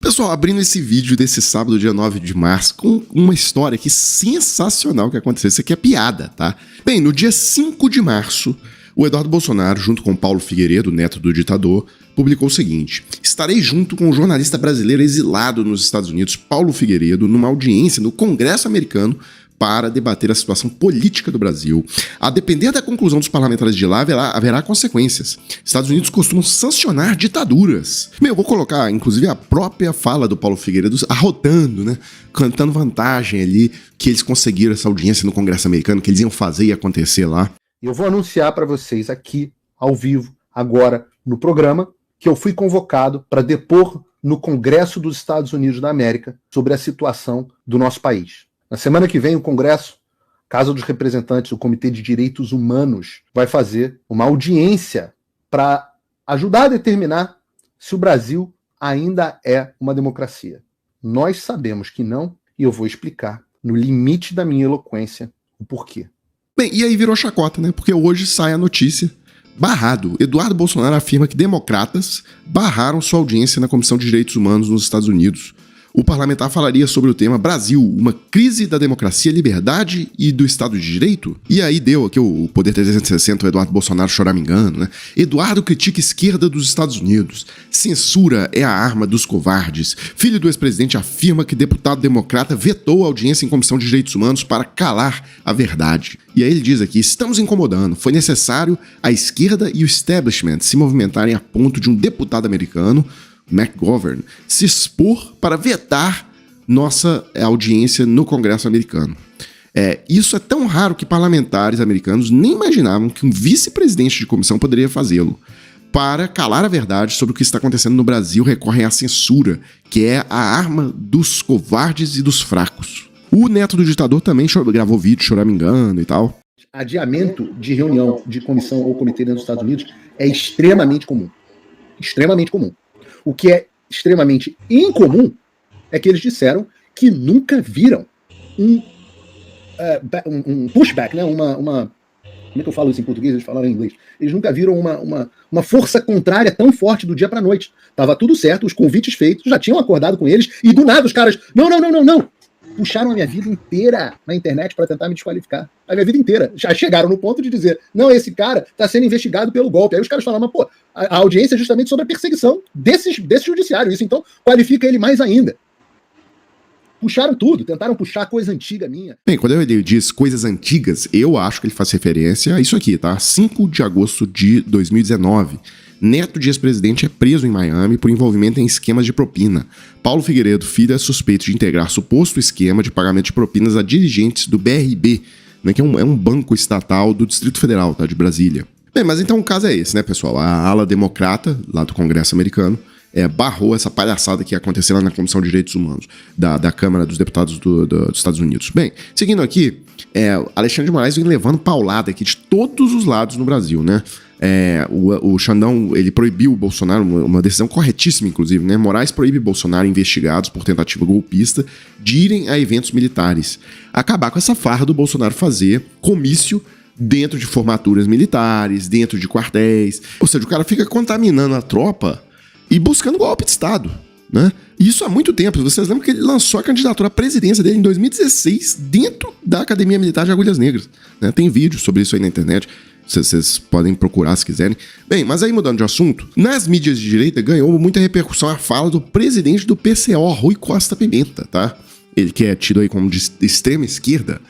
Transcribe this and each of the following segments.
Pessoal, abrindo esse vídeo desse sábado, dia 9 de março, com uma história aqui sensacional que aconteceu. Isso aqui é piada, tá? Bem, no dia 5 de março, o Eduardo Bolsonaro, junto com Paulo Figueiredo, neto do ditador, publicou o seguinte: estarei junto com o jornalista brasileiro exilado nos Estados Unidos, Paulo Figueiredo, numa audiência no Congresso americano para debater a situação política do Brasil. A depender da conclusão dos parlamentares de lá, haverá consequências. Estados Unidos costumam sancionar ditaduras. Eu vou colocar, inclusive, a própria fala do Paulo Figueiredo arrotando, né? Cantando vantagem ali, que eles conseguiram essa audiência no Congresso americano, que eles iam fazer e acontecer lá. Eu vou anunciar para vocês aqui, ao vivo, agora, no programa, que eu fui convocado para depor no Congresso dos Estados Unidos da América sobre a situação do nosso país. Na semana que vem, o Congresso, Casa dos Representantes, o Comitê de Direitos Humanos, vai fazer uma audiência para ajudar a determinar se o Brasil ainda é uma democracia. Nós sabemos que não, e eu vou explicar, no limite da minha eloquência, o porquê. Bem, e aí virou chacota, né? Porque hoje sai a notícia: barrado. Eduardo Bolsonaro afirma que democratas barraram sua audiência na Comissão de Direitos Humanos nos Estados Unidos. O parlamentar falaria sobre o tema Brasil, uma crise da democracia, liberdade e do Estado de Direito? E aí deu aqui o Poder 360, o Eduardo Bolsonaro choramingando, né? Eduardo critica a esquerda dos Estados Unidos. Censura é a arma dos covardes. Filho do ex-presidente afirma que deputado democrata vetou a audiência em Comissão de Direitos Humanos para calar a verdade. E aí ele diz aqui: estamos incomodando. Foi necessário a esquerda e o establishment se movimentarem a ponto de um deputado americano, McGovern, se expor para vetar nossa audiência no Congresso americano. Isso é tão raro que parlamentares americanos nem imaginavam que um vice-presidente de comissão poderia fazê-lo. Para calar a verdade sobre o que está acontecendo no Brasil, recorrem à censura, que é a arma dos covardes e dos fracos. O neto do ditador também gravou vídeo choramingando e tal. Adiamento de reunião de comissão ou comitê dentro dos Estados Unidos é extremamente comum. Extremamente comum. O que é extremamente incomum é que eles disseram que nunca viram um pushback, né? Como é que eu falo isso em português? Eles falaram em inglês. Eles nunca viram uma força contrária tão forte do dia para a noite. Tava tudo certo, os convites feitos, já tinham acordado com eles, e do nada os caras, não. Puxaram a minha vida inteira na internet para tentar me desqualificar. A minha vida inteira. Já chegaram no ponto de dizer: não, esse cara está sendo investigado pelo golpe. Aí os caras falaram: mas pô, a audiência é justamente sobre a perseguição desse judiciário. Isso então qualifica ele mais ainda. Puxaram tudo, tentaram puxar coisa antiga minha. Bem, quando ele diz coisas antigas, eu acho que ele faz referência a isso aqui, tá? 5 de agosto de 2019. Neto de ex-presidente é preso em Miami por envolvimento em esquemas de propina. Paulo Figueiredo, filho, é suspeito de integrar suposto esquema de pagamento de propinas a dirigentes do BRB, né, que é um banco estatal do Distrito Federal, tá, de Brasília. Bem, mas então o caso é esse, né, pessoal? A ala democrata, lá do Congresso americano, barrou essa palhaçada que ia acontecer lá na Comissão de Direitos Humanos da Câmara dos Deputados dos Estados Unidos. Bem, seguindo aqui, Alexandre de Moraes vem levando paulada aqui de todos os lados no Brasil, né? O Xandão, ele proibiu o Bolsonaro, uma decisão corretíssima, inclusive, né? Moraes proíbe Bolsonaro, investigados por tentativa golpista, de irem a eventos militares. Acabar com essa farra do Bolsonaro fazer comício dentro de formaturas militares, dentro de quartéis. Ou seja, o cara fica contaminando a tropa e buscando golpe de Estado, né? Isso há muito tempo. Vocês lembram que ele lançou a candidatura à presidência dele em 2016 dentro da Academia Militar de Agulhas Negras, né? Tem vídeo sobre isso aí na internet. Vocês podem procurar se quiserem. Bem, mas aí mudando de assunto, nas mídias de direita ganhou muita repercussão a fala do presidente do PCO, Rui Costa Pimenta, tá? Ele que é tido aí como de extrema esquerda.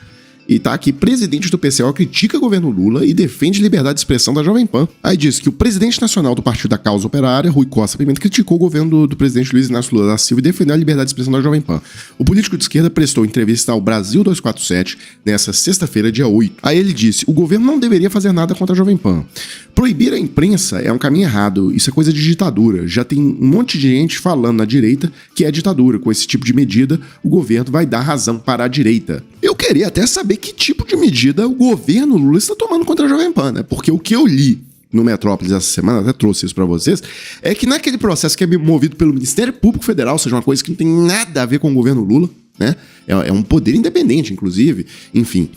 E tá aqui: presidente do PCO critica o governo Lula e defende liberdade de expressão da Jovem Pan. Aí diz que o presidente nacional do Partido da Causa Operária, Rui Costa Pimenta, criticou o governo do presidente Luiz Inácio Lula da Silva e defendeu a liberdade de expressão da Jovem Pan. O político de esquerda prestou entrevista ao Brasil 247 nessa sexta-feira, dia 8. Aí ele disse: o governo não deveria fazer nada contra a Jovem Pan. Proibir a imprensa é um caminho errado, isso é coisa de ditadura. Já tem um monte de gente falando na direita que é ditadura. Com esse tipo de medida, o governo vai dar razão para a direita. Eu queria até saber que tipo de medida o governo Lula está tomando contra a Jovem Pan, né? Porque o que eu li no Metrópolis essa semana, até trouxe isso pra vocês, é que naquele processo que é movido pelo Ministério Público Federal, ou seja, uma coisa que não tem nada a ver com o governo Lula, né? É um poder independente, inclusive. Enfim,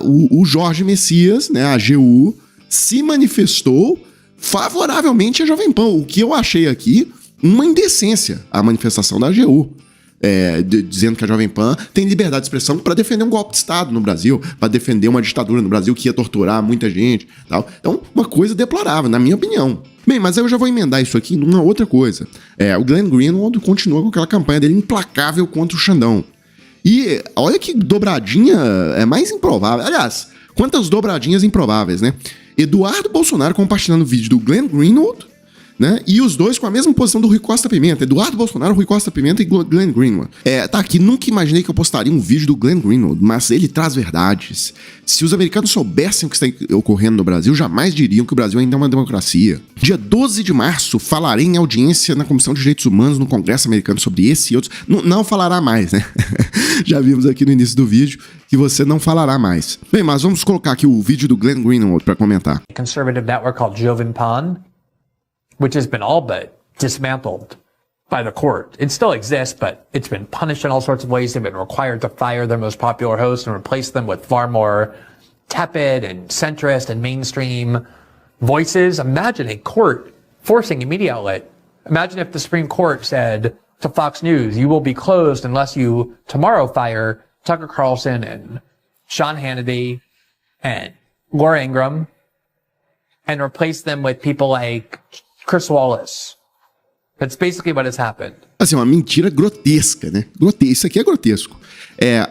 o Jorge Messias, né, a AGU, se manifestou favoravelmente à Jovem Pan. O que eu achei aqui uma indecência a manifestação da AGU. Dizendo que a Jovem Pan tem liberdade de expressão para defender um golpe de Estado no Brasil, para defender uma ditadura no Brasil que ia torturar muita gente, tal. Então, uma coisa deplorável, na minha opinião. Bem, mas eu já vou emendar isso aqui numa outra coisa. O Glenn Greenwald continua com aquela campanha dele implacável contra o Xandão. E olha que dobradinha é mais improvável. Aliás, quantas dobradinhas improváveis, né? Eduardo Bolsonaro compartilhando o vídeo do Glenn Greenwald, né? E os dois com a mesma posição do Rui Costa Pimenta. Eduardo Bolsonaro, Rui Costa Pimenta e Glenn Greenwald. Tá aqui, nunca imaginei que eu postaria um vídeo do Glenn Greenwald, mas ele traz verdades. Se os americanos soubessem o que está ocorrendo no Brasil, jamais diriam que o Brasil ainda é uma democracia. Dia 12 de março, falarei em audiência na Comissão de Direitos Humanos no Congresso americano sobre esse e outros. Não falará mais, né? Já vimos aqui no início do vídeo que você não falará mais. Bem, mas vamos colocar aqui o vídeo do Glenn Greenwald para comentar. Conservative network called Jovan Pan, which has been all but dismantled by the court. It still exists, but it's been punished in all sorts of ways. They've been required to fire their most popular hosts and replace them with far more tepid and centrist and mainstream voices. Imagine a court forcing a media outlet. Imagine if the Supreme Court said to Fox News, you will be closed unless you tomorrow fire Tucker Carlson and Sean Hannity and Laura Ingraham and replace them with people like Chris Wallace. That's basically what has happened. Assim, uma mentira grotesca, né? Isso aqui é grotesco.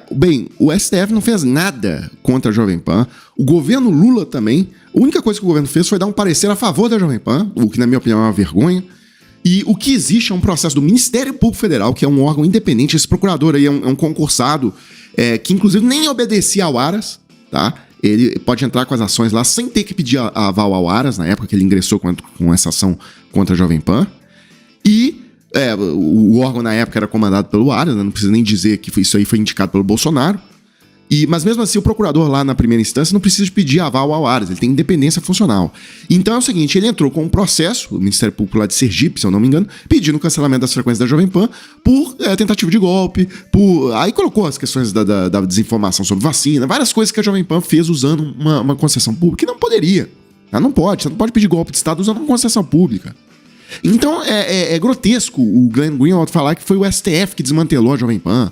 Bem, o STF não fez nada contra a Jovem Pan. O governo Lula também. A única coisa que o governo fez foi dar um parecer a favor da Jovem Pan, o que, na minha opinião, é uma vergonha. E o que existe é um processo do Ministério Público Federal, que é um órgão independente. Esse procurador aí é um concursado que, inclusive, nem obedecia ao Aras, tá? Ele pode entrar com as ações lá sem ter que pedir aval ao Aras, na época que ele ingressou com essa ação contra a Jovem Pan. E o órgão na época era comandado pelo Aras, né? Não precisa nem dizer que isso aí foi indicado pelo Bolsonaro. Mas mesmo assim, o procurador lá na primeira instância não precisa de pedir aval ao Aras, ele tem independência funcional. Então é o seguinte, ele entrou com um processo, o Ministério Público lá de Sergipe, se eu não me engano, pedindo o cancelamento das frequências da Jovem Pan por tentativa de golpe, aí colocou as questões da desinformação sobre vacina, várias coisas que a Jovem Pan fez usando uma concessão pública, que não poderia. Ela não pode, você não pode pedir golpe de Estado usando uma concessão pública. Então é grotesco o Glenn Greenwald falar que foi o STF que desmantelou a Jovem Pan,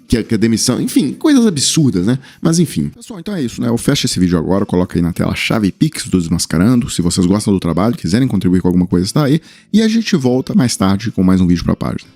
que a demissão, enfim, coisas absurdas, né? Mas enfim. Pessoal, então é isso, né? Eu fecho esse vídeo agora, coloco aí na tela a chave Pix do Desmascarando. Se vocês gostam do trabalho, quiserem contribuir com alguma coisa, está aí. E a gente volta mais tarde com mais um vídeo pra página.